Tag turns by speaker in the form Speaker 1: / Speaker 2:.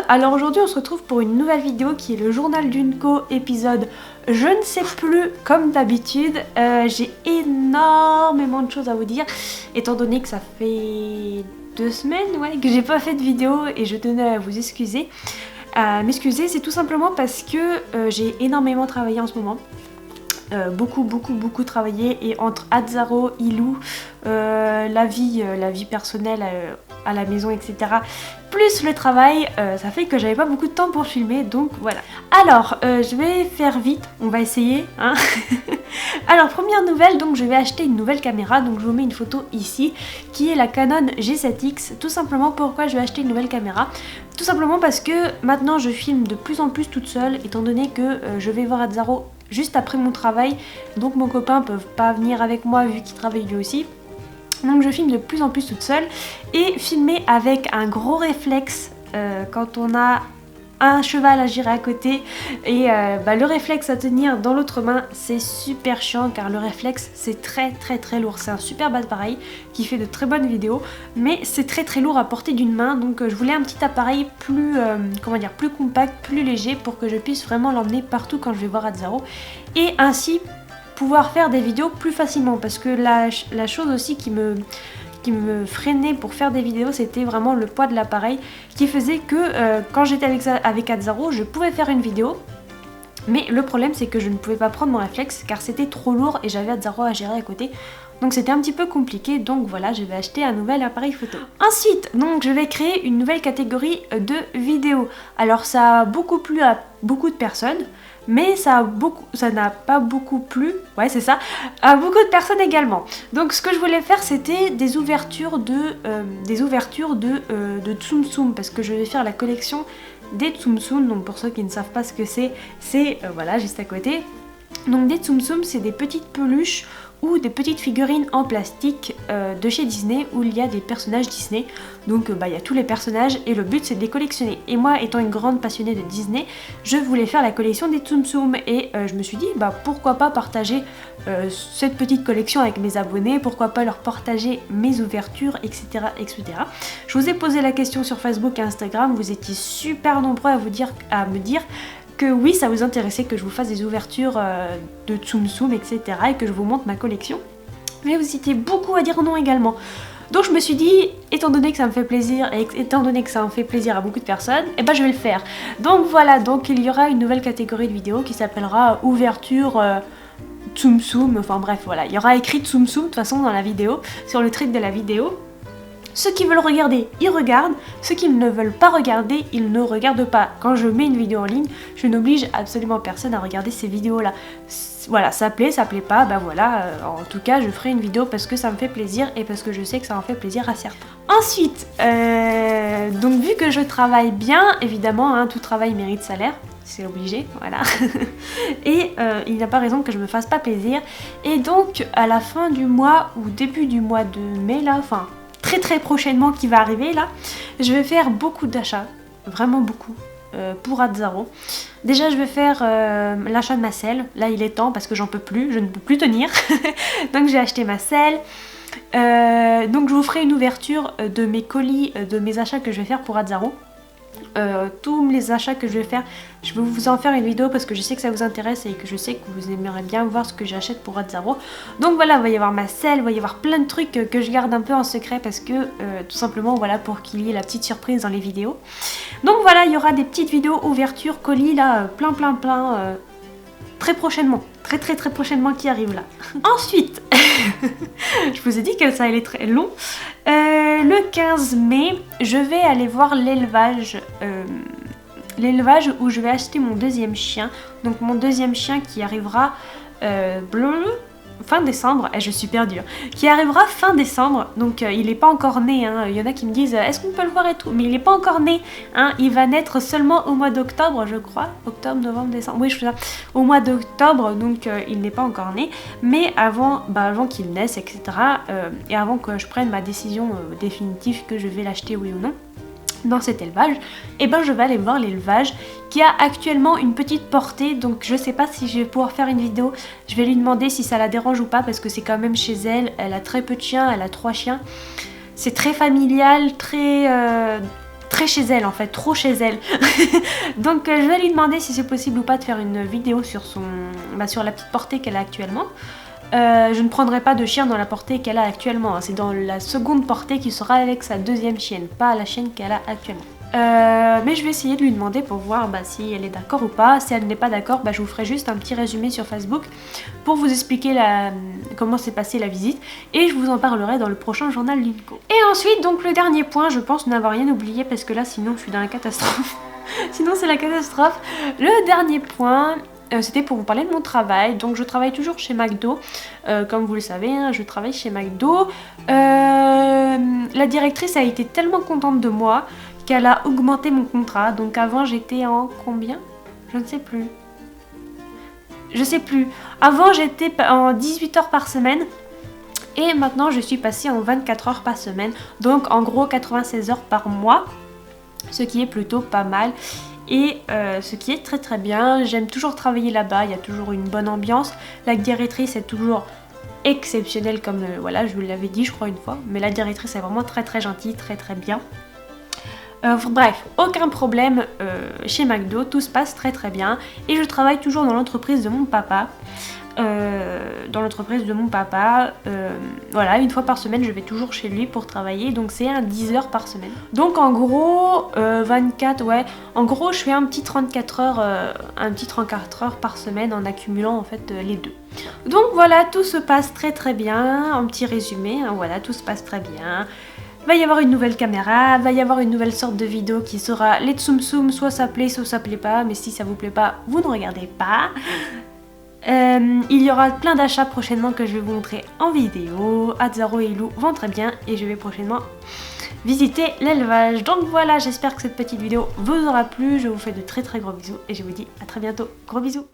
Speaker 1: alors aujourd'hui on se retrouve pour une nouvelle vidéo qui est le journal d'une co épisode je ne sais plus comme d'habitude. J'ai énormément de choses à vous dire étant donné que ça fait 2 semaines que j'ai pas fait de vidéo et je tenais à vous excuser. M'excuser, c'est tout simplement parce que j'ai énormément travaillé en ce moment. Beaucoup travaillé, et entre Azzaro, Ilou, la vie personnelle à la maison, etc. plus le travail, ça fait que j'avais pas beaucoup de temps pour filmer, donc voilà. Alors, je vais faire vite, on va essayer, hein. Alors, première nouvelle, donc je vais acheter une nouvelle caméra, donc je vous mets une photo ici, qui est la Canon G7X. Tout simplement, pourquoi je vais acheter une nouvelle caméra? Tout simplement parce que maintenant je filme de plus en plus toute seule, étant donné que je vais voir Azzaro juste après mon travail, donc mon copain peut pas venir avec moi vu qu'il travaille lui aussi. Donc je filme de plus en plus toute seule, et filmer avec un gros réflexe quand on a un cheval à gérer à côté et le réflexe à tenir dans l'autre main, c'est super chiant car le réflexe c'est très lourd. C'est un super appareil qui fait de très bonnes vidéos, mais c'est très lourd à porter d'une main, donc je voulais un petit appareil plus plus compact, plus léger, pour que je puisse vraiment l'emmener partout quand je vais voir Azzaro, et ainsi pouvoir faire des vidéos plus facilement, parce que la chose aussi qui me freinait pour faire des vidéos, c'était vraiment le poids de l'appareil, qui faisait que quand j'étais avec Azzaro, je pouvais faire une vidéo, mais le problème c'est que je ne pouvais pas prendre mon réflexe car c'était trop lourd et j'avais Azzaro à gérer à côté. Donc c'était un petit peu compliqué, donc voilà, je vais acheter un nouvel appareil photo. Ensuite, donc je vais créer une nouvelle catégorie de vidéos. Alors ça a beaucoup plu à beaucoup de personnes, mais ça n'a pas beaucoup plu, à beaucoup de personnes également. Donc ce que je voulais faire, c'était des ouvertures de Tsum Tsum, parce que je vais faire la collection des Tsum Tsum. Donc pour ceux qui ne savent pas ce que c'est voilà, juste à côté. Donc des Tsum Tsum, c'est des petites peluches ou des petites figurines en plastique de chez Disney, où il y a des personnages Disney. Donc il y a tous les personnages, et le but c'est de les collectionner. Et moi, étant une grande passionnée de Disney, je voulais faire la collection des Tsum Tsum, et je me suis dit pourquoi pas partager cette petite collection avec mes abonnés, pourquoi pas leur partager mes ouvertures, etc. Je vous ai posé la question sur Facebook et Instagram, vous étiez super nombreux à me dire que oui, ça vous intéressait que je vous fasse des ouvertures de Tsum Tsum, etc. et que je vous montre ma collection. Mais vous étiez beaucoup à dire non également. Donc je me suis dit, étant donné que ça me fait plaisir, et étant donné que ça en fait plaisir à beaucoup de personnes, je vais le faire. Donc voilà, donc il y aura une nouvelle catégorie de vidéos qui s'appellera ouverture Tsum Tsum, enfin bref, voilà. Il y aura écrit Tsum Tsum de toute façon dans la vidéo, sur le titre de la vidéo. Ceux qui veulent regarder, ils regardent. Ceux qui ne veulent pas regarder, ils ne regardent pas. Quand je mets une vidéo en ligne, je n'oblige absolument personne à regarder ces vidéos-là. Voilà, ça plaît pas, en tout cas, je ferai une vidéo parce que ça me fait plaisir et parce que je sais que ça en fait plaisir à certains. Ensuite, donc vu que je travaille bien, évidemment, tout travail mérite salaire. C'est obligé, voilà. Et il n'y a pas raison que je me fasse pas plaisir. Et donc, à la fin du mois ou début du mois de mai, très prochainement qui va arriver là, je vais faire beaucoup d'achats, vraiment beaucoup, pour Azzaro. Déjà je vais faire l'achat de ma selle, là il est temps parce que je ne peux plus tenir. Donc j'ai acheté ma selle. Donc je vous ferai une ouverture de mes colis, de mes achats que je vais faire pour Azzaro. Tous les achats que je vais faire, je vais vous en faire une vidéo parce que je sais que ça vous intéresse et que je sais que vous aimeriez bien voir ce que j'achète pour Azzaro. Donc voilà, il va y avoir ma selle, il va y avoir plein de trucs que je garde un peu en secret parce que tout simplement pour qu'il y ait la petite surprise dans les vidéos. Donc voilà, il y aura des petites vidéos ouverture, colis là, plein très prochainement, très prochainement qui arrive là. Ensuite, je vous ai dit que ça allait très long. Le 15 mai, je vais aller voir l'élevage où je vais acheter mon deuxième chien. Donc mon deuxième chien qui arrivera fin décembre, et je suis perdue, qui arrivera fin décembre, donc il n'est pas encore né, il y en a qui me disent est-ce qu'on peut le voir et tout, mais il n'est pas encore né, il va naître seulement au mois d'octobre je crois, octobre, novembre, décembre, oui je fais ça, au mois d'octobre, donc il n'est pas encore né, mais avant qu'il naisse, etc., et avant que je prenne ma décision définitive que je vais l'acheter oui ou non, dans cet élevage, je vais aller voir l'élevage qui a actuellement une petite portée, donc je sais pas si je vais pouvoir faire une vidéo. Je vais lui demander si ça la dérange ou pas parce que c'est quand même chez elle, elle a très peu de chiens, elle a 3 chiens, c'est très familial, très très chez elle en fait, trop chez elle. Donc je vais lui demander si c'est possible ou pas de faire une vidéo sur sur la petite portée qu'elle a actuellement. Je ne prendrai pas de chien dans la portée qu'elle a actuellement, hein. C'est dans la seconde portée qui sera avec sa deuxième chienne, pas la chienne qu'elle a actuellement. Mais je vais essayer de lui demander pour voir si elle est d'accord ou pas. Si elle n'est pas d'accord, je vous ferai juste un petit résumé sur Facebook pour vous expliquer comment s'est passée la visite et je vous en parlerai dans le prochain journal Linko. Et ensuite, donc le dernier point, je pense n'avoir rien oublié parce que là sinon je suis dans la catastrophe. Sinon c'est la catastrophe. Le dernier point, c'était pour vous parler de mon travail. Donc je travaille toujours chez McDo, comme vous le savez, hein, je travaille chez McDo. La directrice a été tellement contente de moi qu'elle a augmenté mon contrat. Donc avant j'étais en combien? Je ne sais plus. Je sais plus. Avant j'étais en 18 heures par semaine. Et maintenant je suis passée en 24 heures par semaine. Donc en gros 96 heures par mois. Ce qui est plutôt pas mal. Et ce qui est très très bien. J'aime toujours travailler là-bas. Il y a toujours une bonne ambiance. La directrice est toujours exceptionnelle comme voilà, je vous l'avais dit je crois une fois. Mais la directrice est vraiment très très gentille, très très bien. Bref, aucun problème chez McDo, tout se passe très très bien et je travaille toujours dans l'entreprise de mon papa. Voilà, une fois par semaine je vais toujours chez lui pour travailler, donc c'est un 10 heures par semaine. Donc en gros 24, ouais, en gros je fais un petit 34 heures par semaine en accumulant en fait les deux. Donc voilà, tout se passe très très bien, un petit résumé, hein, voilà, tout se passe très bien. Va y avoir une nouvelle caméra, va y avoir une nouvelle sorte de vidéo qui sera les Tsum Tsum, soit ça plaît pas, mais si ça vous plaît pas, vous ne regardez pas. Il y aura plein d'achats prochainement que je vais vous montrer en vidéo. Hatzaro et Ilou vont très bien et je vais prochainement visiter l'élevage. Donc voilà, j'espère que cette petite vidéo vous aura plu, je vous fais de très très gros bisous et je vous dis à très bientôt, gros bisous.